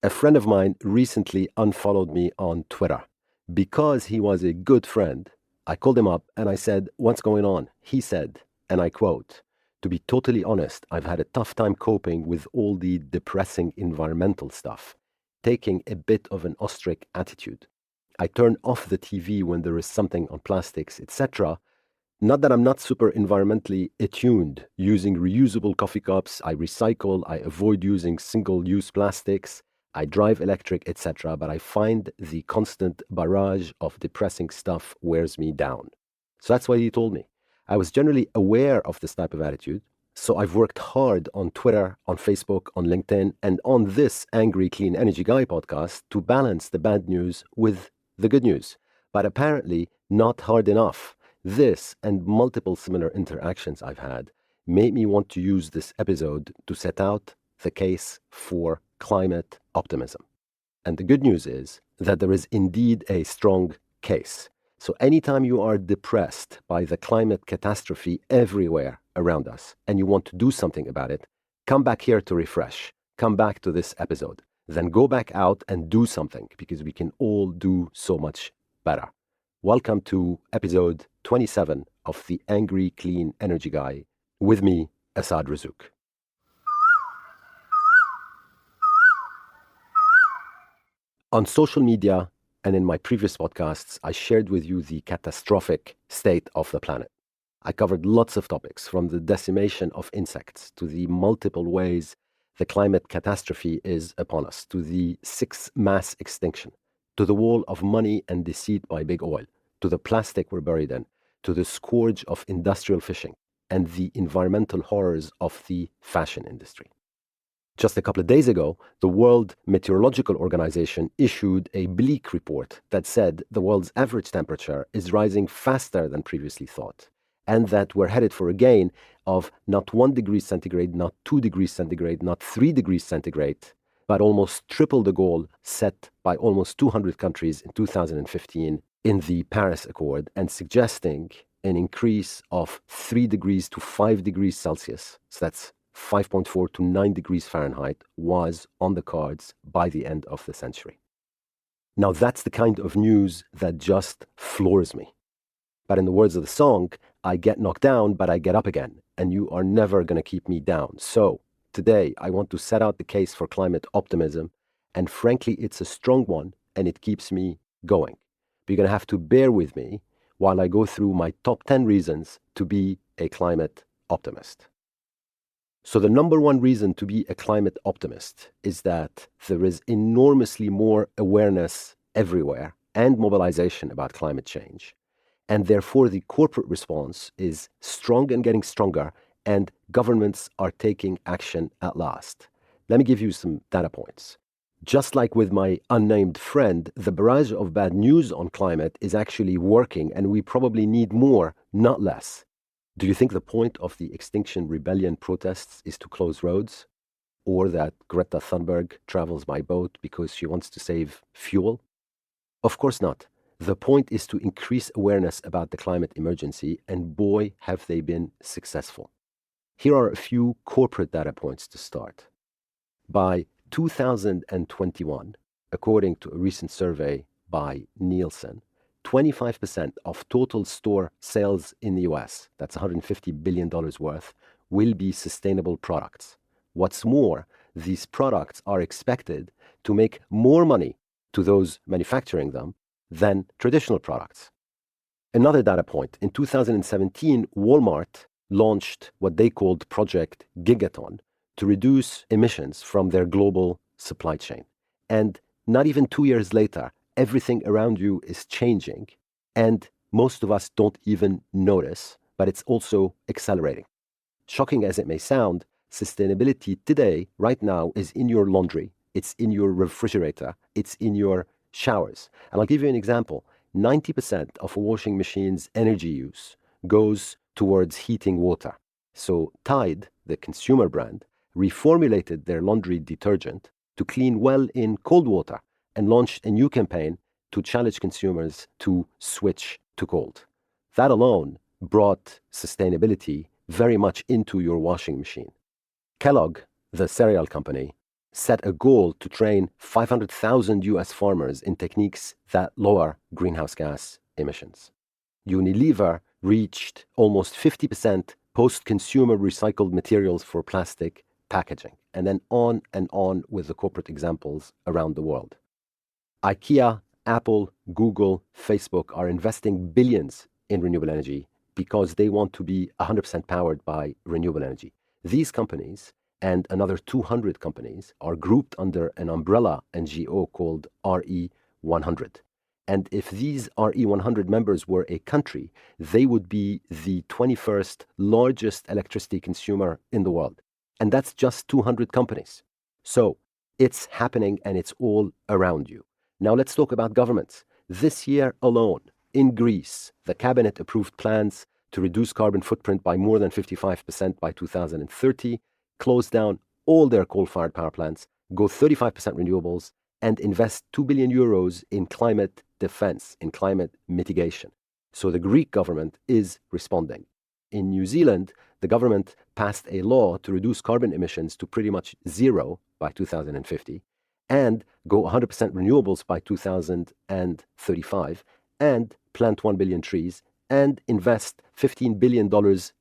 A friend of mine recently unfollowed me on Twitter. Because he was a good friend, I called him up and I said, "What's going on?" He said, and I quote, "To be totally honest, I've had a tough time coping with all the depressing environmental stuff, taking a bit of an ostrich attitude. I turn off the TV when there is something on plastics, etc. Not that I'm not super environmentally attuned, using reusable coffee cups, I recycle, I avoid using single-use plastics, I drive electric, etc., but I find the constant barrage of depressing stuff wears me down." So that's what he told me. I was generally aware of this type of attitude, so I've worked hard on Twitter, on Facebook, on LinkedIn, and on this Angry Clean Energy Guy podcast to balance the bad news with the good news. But apparently not hard enough. This and multiple similar interactions I've had made me want to use this episode to set out the case for climate optimism. And the good news is that there is indeed a strong case. So anytime you are depressed by the climate catastrophe everywhere around us and you want to do something about it, come back here to refresh. Come back to this episode. Then go back out and do something, because we can all do so much better. Welcome to episode 27 of the Angry Clean Energy Guy, with me, Asad Razouk. On social media and in my previous podcasts, I shared with you the catastrophic state of the planet. I covered lots of topics, from the decimation of insects to the multiple ways the climate catastrophe is upon us, to the sixth mass extinction, to the wall of money and deceit by big oil, to the plastic we're buried in, to the scourge of industrial fishing, and the environmental horrors of the fashion industry. Just a couple of days ago, the World Meteorological Organization issued a bleak report that said the world's average temperature is rising faster than previously thought, and that we're headed for a gain of not 1 degree centigrade, not 2 degrees centigrade, not 3 degrees centigrade, but almost triple the goal set by almost 200 countries in 2015 in the Paris Accord, and suggesting an increase of 3 degrees to 5 degrees Celsius, so that's 5.4 to 9 degrees Fahrenheit, was on the cards by the end of the century. Now that's the kind of news that just floors me. But in the words of the song, I get knocked down, but I get up again, and you are never going to keep me down. So today I want to set out the case for climate optimism, and frankly, it's a strong one, and it keeps me going. But you're going to have to bear with me while I go through my top 10 reasons to be a climate optimist. So the number one reason to be a climate optimist is that there is enormously more awareness everywhere and mobilization about climate change. And therefore, the corporate response is strong and getting stronger, and governments are taking action at last. Let me give you some data points. Just like with my unnamed friend, the barrage of bad news on climate is actually working, and we probably need more, not less. Do you think the point of the Extinction Rebellion protests is to close roads? Or that Greta Thunberg travels by boat because she wants to save fuel? Of course not. The point is to increase awareness about the climate emergency, and boy, have they been successful. Here are a few corporate data points to start. By 2021, according to a recent survey by Nielsen, 25% of total store sales in the US, that's $150 billion worth, will be sustainable products. What's more, these products are expected to make more money to those manufacturing them than traditional products. Another data point, in 2017, Walmart launched what they called Project Gigaton to reduce emissions from their global supply chain. And not even 2 years later, everything around you is changing, and most of us don't even notice, but it's also accelerating. Shocking as it may sound, sustainability today, right now, is in your laundry, it's in your refrigerator, it's in your showers. And I'll give you an example. 90% of a washing machine's energy use goes towards heating water. So Tide, the consumer brand, reformulated their laundry detergent to clean well in cold water, and launched a new campaign to challenge consumers to switch to cold. That alone brought sustainability very much into your washing machine. Kellogg, the cereal company, set a goal to train 500,000 US farmers in techniques that lower greenhouse gas emissions. Unilever reached almost 50% post-consumer recycled materials for plastic packaging, and then on with the corporate examples around the world. IKEA, Apple, Google, Facebook are investing billions in renewable energy because they want to be 100% powered by renewable energy. These companies and another 200 companies are grouped under an umbrella NGO called RE100. And if these RE100 members were a country, they would be the 21st largest electricity consumer in the world. And that's just 200 companies. So it's happening and it's all around you. Now let's talk about governments. This year alone, in Greece, the cabinet approved plans to reduce carbon footprint by more than 55% by 2030, close down all their coal-fired power plants, go 35% renewables, and invest 2 billion euros in climate defense, in climate mitigation. So the Greek government is responding. In New Zealand, the government passed a law to reduce carbon emissions to pretty much zero by 2050 and go 100% renewables by 2035 and plant 1 billion trees and invest $15 billion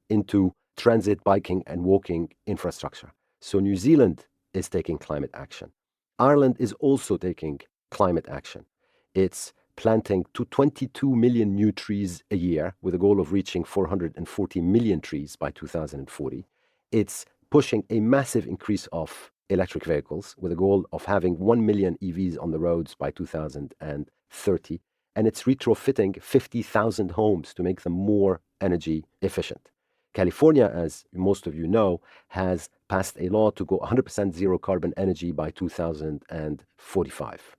into transit, biking, and walking infrastructure. So New Zealand is taking climate action. Ireland is also taking climate action. It's planting 22 million new trees a year with a goal of reaching 440 million trees by 2040. It's pushing a massive increase of electric vehicles with a goal of having 1 million EVs on the roads by 2030. And it's retrofitting 50,000 homes to make them more energy efficient. California, as most of you know, has passed a law to go 100% zero carbon energy by 2045.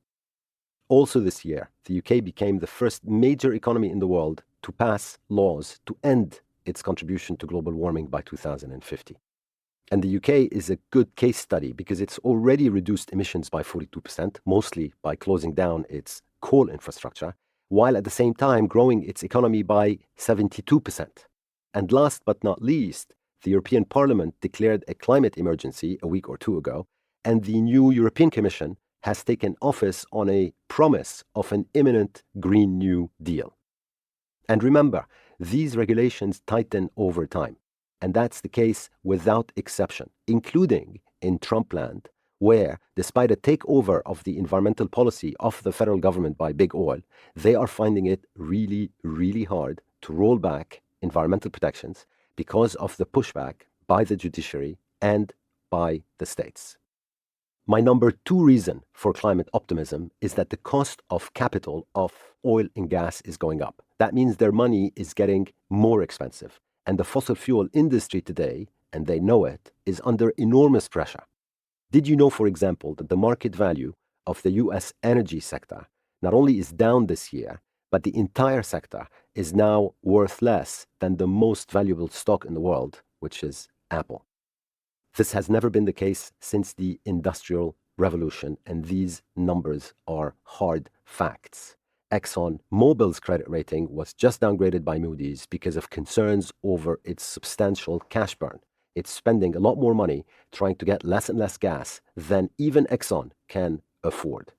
Also this year, the UK became the first major economy in the world to pass laws to end its contribution to global warming by 2050. And the UK is a good case study because it's already reduced emissions by 42%, mostly by closing down its coal infrastructure, while at the same time growing its economy by 72%. And last but not least, the European Parliament declared a climate emergency a week or two ago, and the new European Commission has taken office on a promise of an imminent Green New Deal. And remember, these regulations tighten over time. And that's the case without exception, including in Trumpland, where, despite a takeover of the environmental policy of the federal government by big oil, they are finding it really, really hard to roll back environmental protections because of the pushback by the judiciary and by the states. My number 2 reason for climate optimism is that the cost of capital of oil and gas is going up. That means their money is getting more expensive. And the fossil fuel industry today, and they know it, is under enormous pressure. Did you know, for example, that the market value of the US energy sector not only is down this year, but the entire sector is now worth less than the most valuable stock in the world, which is Apple. This has never been the case since the Industrial Revolution, and these numbers are hard facts. ExxonMobil's credit rating was just downgraded by Moody's because of concerns over its substantial cash burn. It's spending a lot more money trying to get less and less gas than even Exxon can afford.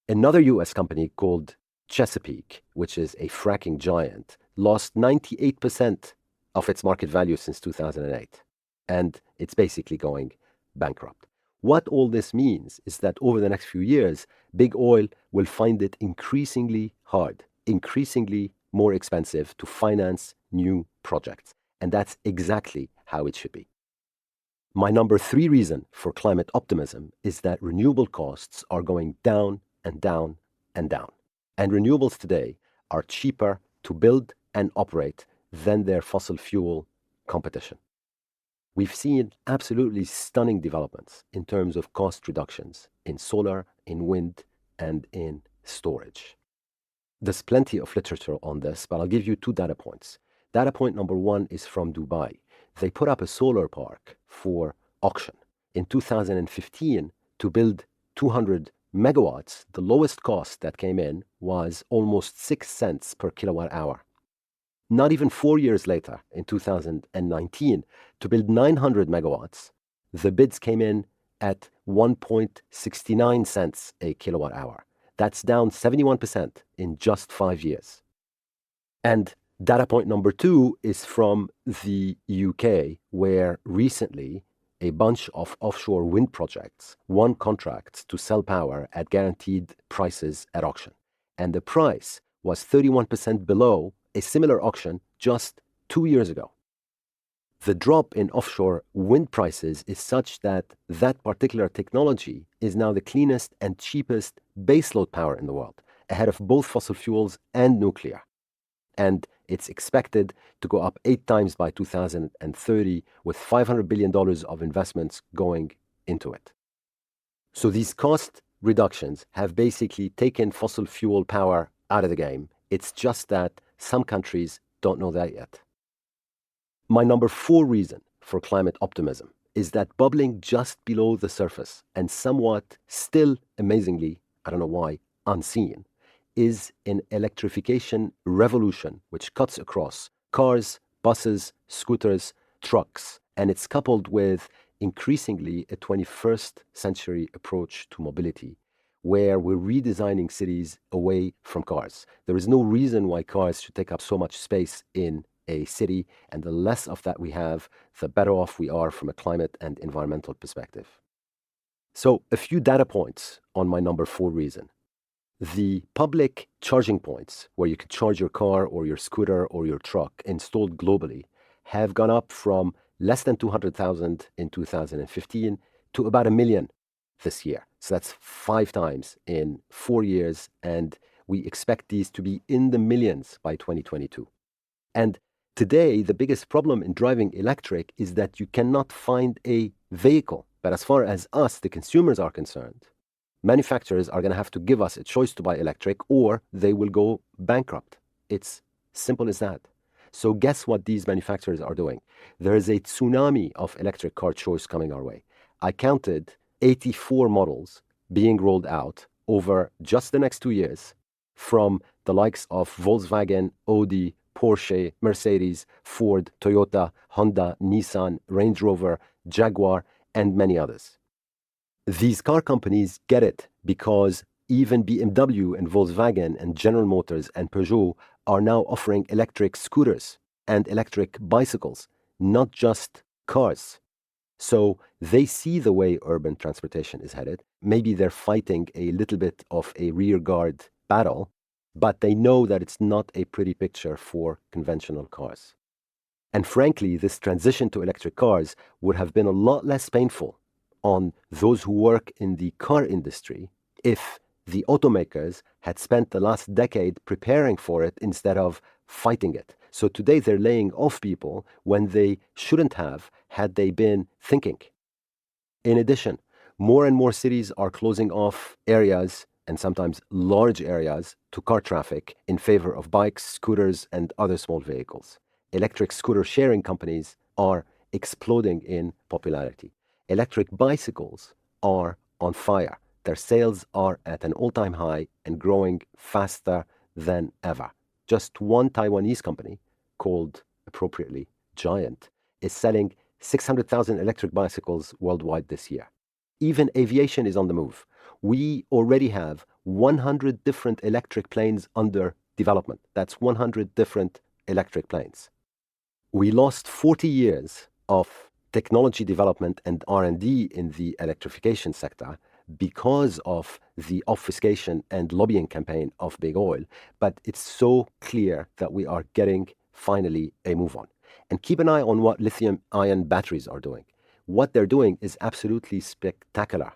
Another US company called Chesapeake, which is a fracking giant, lost 98% of its market value since 2008. And it's basically going bankrupt. What all this means is that over the next few years, big oil will find it increasingly hard, increasingly more expensive to finance new projects. And that's exactly how it should be. My number 3 reason for climate optimism is that renewable costs are going down and down and down. And renewables today are cheaper to build and operate than their fossil fuel competition. We've seen absolutely stunning developments in terms of cost reductions in solar, in wind, and in storage. There's plenty of literature on this, but I'll give you 2 data points. Data point number 1 is from Dubai. They put up a solar park for auction. In 2015, to build 200 megawatts, the lowest cost that came in was almost 6 cents per kilowatt hour. Not even 4 years later, in 2019, to build 900 megawatts, the bids came in at 1.69 cents a kilowatt hour. That's down 71% in just 5 years. And data point number 2 is from the UK, where recently a bunch of offshore wind projects won contracts to sell power at guaranteed prices at auction. And the price was 31% below a similar auction just 2 years ago. The drop in offshore wind prices is such that that particular technology is now the cleanest and cheapest baseload power in the world, ahead of both fossil fuels and nuclear. And it's expected to go up 8 times by 2030, with $500 billion of investments going into it. So these cost reductions have basically taken fossil fuel power out of the game. It's just that some countries don't know that yet. My number 4 reason for climate optimism is that bubbling just below the surface and somewhat still amazingly, I don't know why, unseen, is an electrification revolution which cuts across cars, buses, scooters, trucks, and it's coupled with increasingly a 21st century approach to mobility, where we're redesigning cities away from cars. There is no reason why cars should take up so much space in a city, and the less of that we have, the better off we are from a climate and environmental perspective. So, a few data points on my number 4 reason. The public charging points, where you could charge your car or your scooter or your truck installed globally, have gone up from less than 200,000 in 2015 to about 1 million this year. So that's 5 times in 4 years, and we expect these to be in the millions by 2022. And today, the biggest problem in driving electric is that you cannot find a vehicle. But as far as us, the consumers, are concerned, manufacturers are going to have to give us a choice to buy electric, or they will go bankrupt. It's simple as that. So guess what these manufacturers are doing? There is a tsunami of electric car choice coming our way. I counted 84 models being rolled out over just the next 2 years from the likes of Volkswagen, Audi, Porsche, Mercedes, Ford, Toyota, Honda, Nissan, Range Rover, Jaguar, and many others. These car companies get it because even BMW and Volkswagen and General Motors and Peugeot are now offering electric scooters and electric bicycles, not just cars. So they see the way urban transportation is headed. Maybe they're fighting a little bit of a rearguard battle, but they know that it's not a pretty picture for conventional cars. And frankly, this transition to electric cars would have been a lot less painful on those who work in the car industry if the automakers had spent the last decade preparing for it instead of fighting it. So today they're laying off people when they shouldn't have had they been thinking. In addition, more and more cities are closing off areas, and sometimes large areas, to car traffic in favor of bikes, scooters, and other small vehicles. Electric scooter sharing companies are exploding in popularity. Electric bicycles are on fire. Their sales are at an all-time high and growing faster than ever. Just one Taiwanese company, called appropriately Giant, is selling 600,000 electric bicycles worldwide this year. Even aviation is on the move. We already have 100 different electric planes under development. That's 100 different electric planes. We lost 40 years of technology development and R&D in the electrification sector because of the obfuscation and lobbying campaign of Big Oil, but it's so clear that we are getting finally a move on. And keep an eye on what lithium-ion batteries are doing. What they're doing is absolutely spectacular.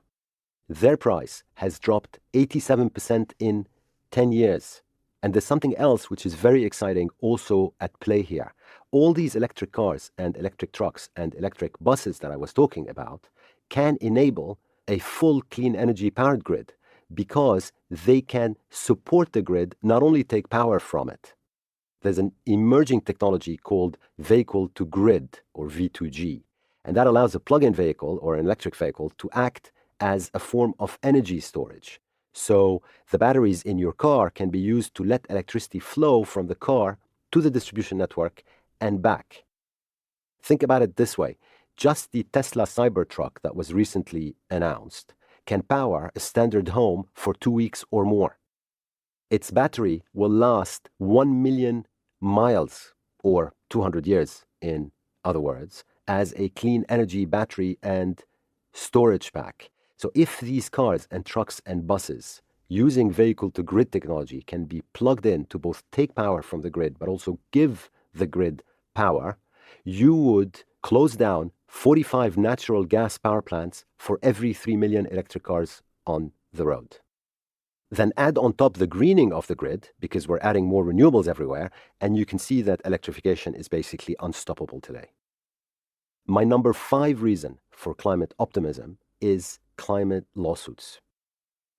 Their price has dropped 87% in 10 years. And there's something else which is very exciting also at play here. All these electric cars and electric trucks and electric buses that I was talking about can enable a full clean energy powered grid because they can support the grid, not only take power from it. There's an emerging technology called vehicle to grid, or V2G, and that allows a plug-in vehicle or an electric vehicle to act as a form of energy storage. So the batteries in your car can be used to let electricity flow from the car to the distribution network and back. Think about it this way. Just the Tesla Cybertruck that was recently announced can power a standard home for 2 weeks or more. Its battery will last 1 million miles, or 200 years in other words, as a clean energy battery and storage pack. So if these cars and trucks and buses using vehicle-to-grid technology can be plugged in to both take power from the grid but also give the grid power, you would close down 45 natural gas power plants for every 3 million electric cars on the road. Then add on top the greening of the grid, because we're adding more renewables everywhere, and you can see that electrification is basically unstoppable today. My number 5 reason for climate optimism is climate lawsuits.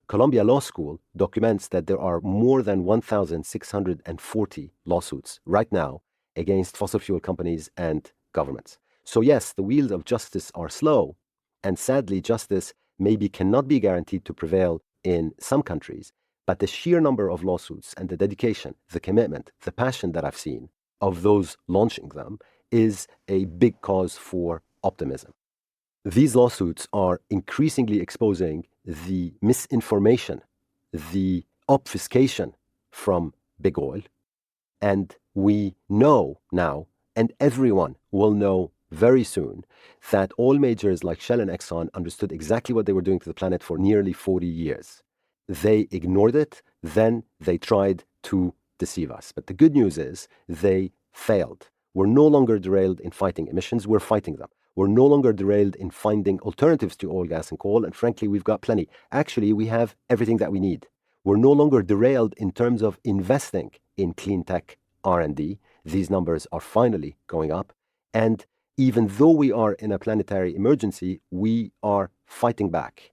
Columbia Law School documents that there are more than 1,640 lawsuits right now against fossil fuel companies and governments. So yes, the wheels of justice are slow, and sadly, justice maybe cannot be guaranteed to prevail in some countries, but the sheer number of lawsuits and the dedication, the commitment, the passion that I've seen of those launching them is a big cause for optimism. These lawsuits are increasingly exposing the misinformation, the obfuscation from big oil, and we know now, and everyone will know very soon, that oil majors like Shell and Exxon understood exactly what they were doing to the planet for nearly 40 years. They ignored it, then they tried to deceive us. But the good news is they failed. We're no longer derailed in fighting emissions, we're fighting them. We're no longer derailed in finding alternatives to oil, gas, and coal, and frankly, we've got plenty. Actually, we have everything that we need. We're no longer derailed in terms of investing in clean tech R&D. These numbers are finally going up. And even though we are in a planetary emergency, we are fighting back.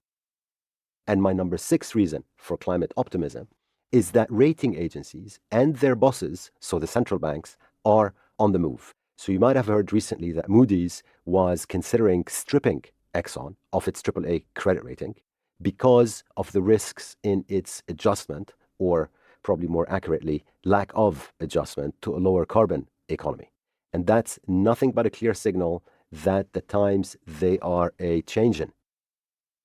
And my number 6 reason for climate optimism is that rating agencies and their bosses, so the central banks, are on the move. So you might have heard recently that Moody's was considering stripping Exxon of its AAA credit rating because of the risks in its adjustment, or probably more accurately, lack of adjustment to a lower carbon economy. And that's nothing but a clear signal that the times they are a changing.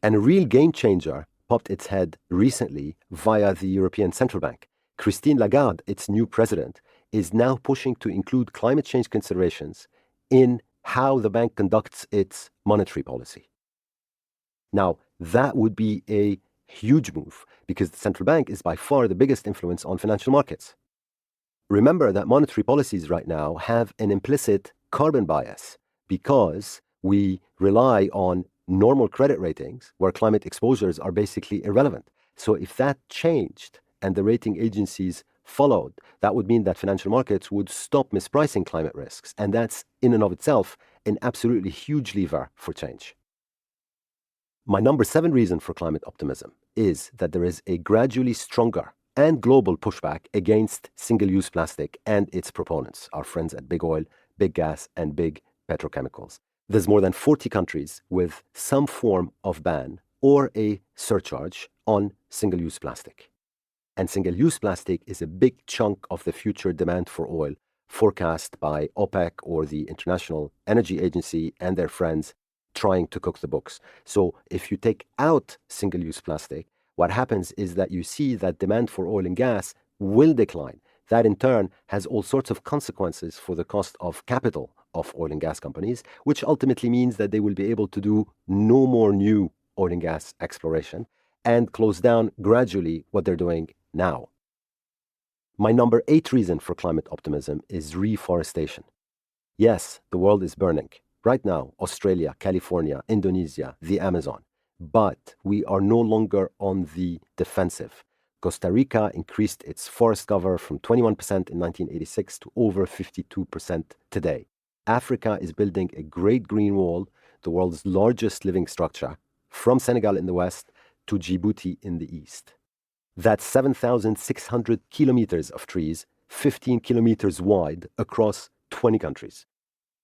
And a real game changer popped its head recently via the European Central Bank. Christine Lagarde, its new president, is now pushing to include climate change considerations in how the bank conducts its monetary policy. Now, that would be a huge move because the central bank is by far the biggest influence on financial markets. Remember that monetary policies right now have an implicit carbon bias because we rely on normal credit ratings where climate exposures are basically irrelevant. So if that changed and the rating agencies followed, that would mean that financial markets would stop mispricing climate risks. And that's in and of itself an absolutely huge lever for change. My number 7 reason for climate optimism is that there is a gradually stronger and global pushback against single-use plastic and its proponents, our friends at big oil, big gas, and big petrochemicals. There's more than 40 countries with some form of ban or a surcharge on single-use plastic. And single-use plastic is a big chunk of the future demand for oil forecast by OPEC or the International Energy Agency and their friends trying to cook the books. So if you take out single-use plastic, what happens is that you see that demand for oil and gas will decline. That in turn has all sorts of consequences for the cost of capital of oil and gas companies, which ultimately means that they will be able to do no more new oil and gas exploration and close down gradually what they're doing now. My number 8 reason for climate optimism is reforestation. Yes, the world is burning. Right now, Australia, California, Indonesia, the Amazon. But we are no longer on the defensive. Costa Rica increased its forest cover from 21% in 1986 to over 52% today. Africa is building a great green wall, the world's largest living structure, from Senegal in the west to Djibouti in the east. That's 7,600 kilometers of trees, 15 kilometers wide across 20 countries.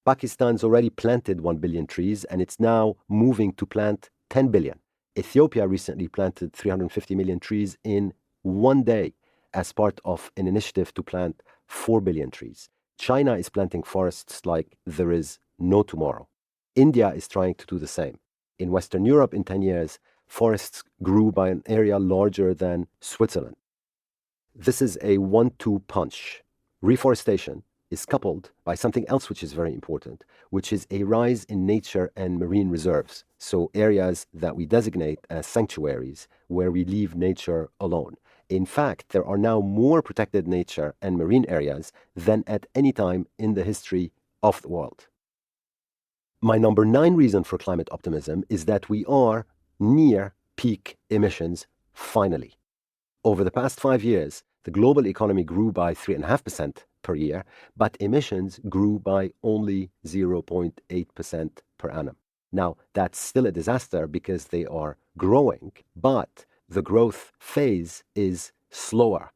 Pakistan's already planted 1 billion trees, and it's now moving to plant 10 billion. Ethiopia recently planted 350 million trees in one day as part of an initiative to plant 4 billion trees. China is planting forests like there is no tomorrow. India is trying to do the same. In Western Europe, in 10 years, forests grew by an area larger than Switzerland. This is a 1-2 punch. Reforestation is coupled by something else which is very important, which is a rise in nature and marine reserves. So areas that we designate as sanctuaries where we leave nature alone. In fact, there are now more protected nature and marine areas than at any time in the history of the world. My number 9 reason for climate optimism is that we are near peak emissions finally. Over the past 5 years, the global economy grew by 3.5% per year, but emissions grew by only 0.8% per annum. Now, that's still a disaster because they are growing, but the growth phase is slower.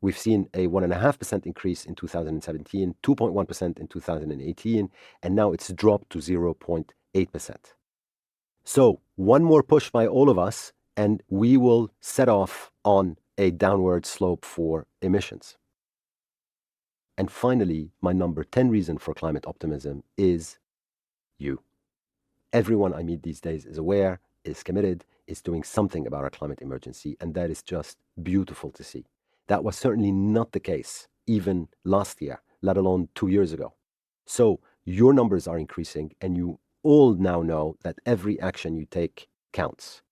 We've seen a 1.5% increase in 2017, 2.1% in 2018, and now it's dropped to 0.8%. So, one more push by all of us, and we will set off on a downward slope for emissions. And finally, my number 10 reason for climate optimism is you. Everyone I meet these days is aware, is committed, is doing something about our climate emergency, and that is just beautiful to see. That was certainly not the case even last year, let alone 2 years ago. So your numbers are increasing, and you all now know that every action you take counts.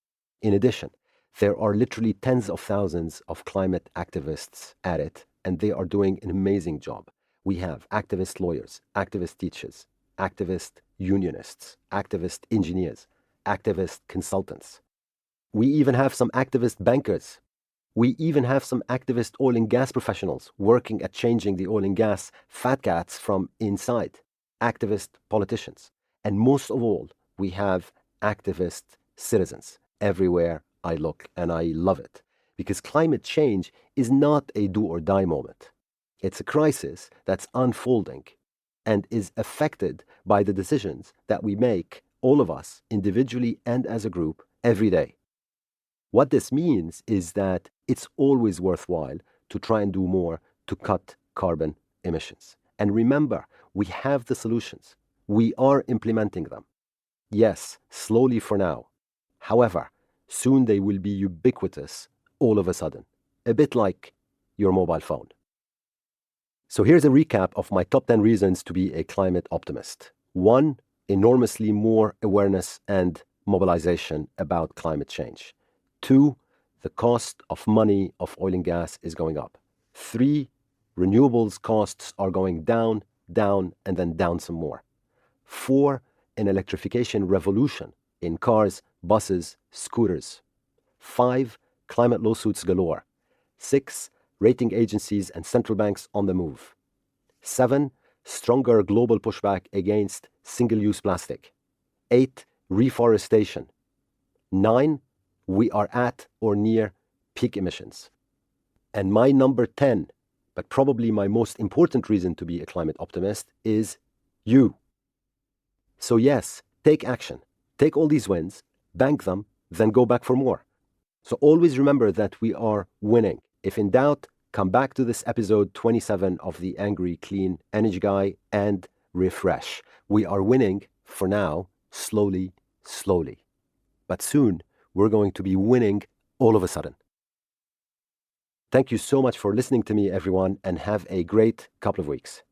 In addition, there are literally tens of thousands of climate activists at it, and they are doing an amazing job. We have activist lawyers, activist teachers, activist unionists, activist engineers, activist consultants. We even have some activist bankers. We even have some activist oil and gas professionals working at changing the oil and gas fat cats from inside, activist politicians. And most of all, we have activist citizens everywhere I look, and I love it. Because climate change is not a do or die moment. It's a crisis that's unfolding and is affected by the decisions that we make, all of us, individually and as a group, every day. What this means is that it's always worthwhile to try and do more to cut carbon emissions. And remember, we have the solutions. We are implementing them. Yes, slowly for now. However, soon they will be ubiquitous all of a sudden, a bit like your mobile phone. So here's a recap of my top 10 reasons to be a climate optimist. 1, enormously more awareness and mobilization about climate change. 2, the cost of money of oil and gas is going up. 3, renewables costs are going down, and then down some more. 4, an electrification revolution in cars, buses, scooters. 5, climate lawsuits galore. 6, rating agencies and central banks on the move. 7, stronger global pushback against single-use plastic. 8, reforestation. 9, we are at or near peak emissions. And my number 10, but probably my most important reason to be a climate optimist, is you. So yes, take action. Take all these wins, bank them, then go back for more. So always remember that we are winning. If in doubt, come back to this episode 27 of the Angry Clean Energy Guy and refresh. We are winning for now, slowly. But soon, we're going to be winning all of a sudden. Thank you so much for listening to me, everyone, and have a great couple of weeks.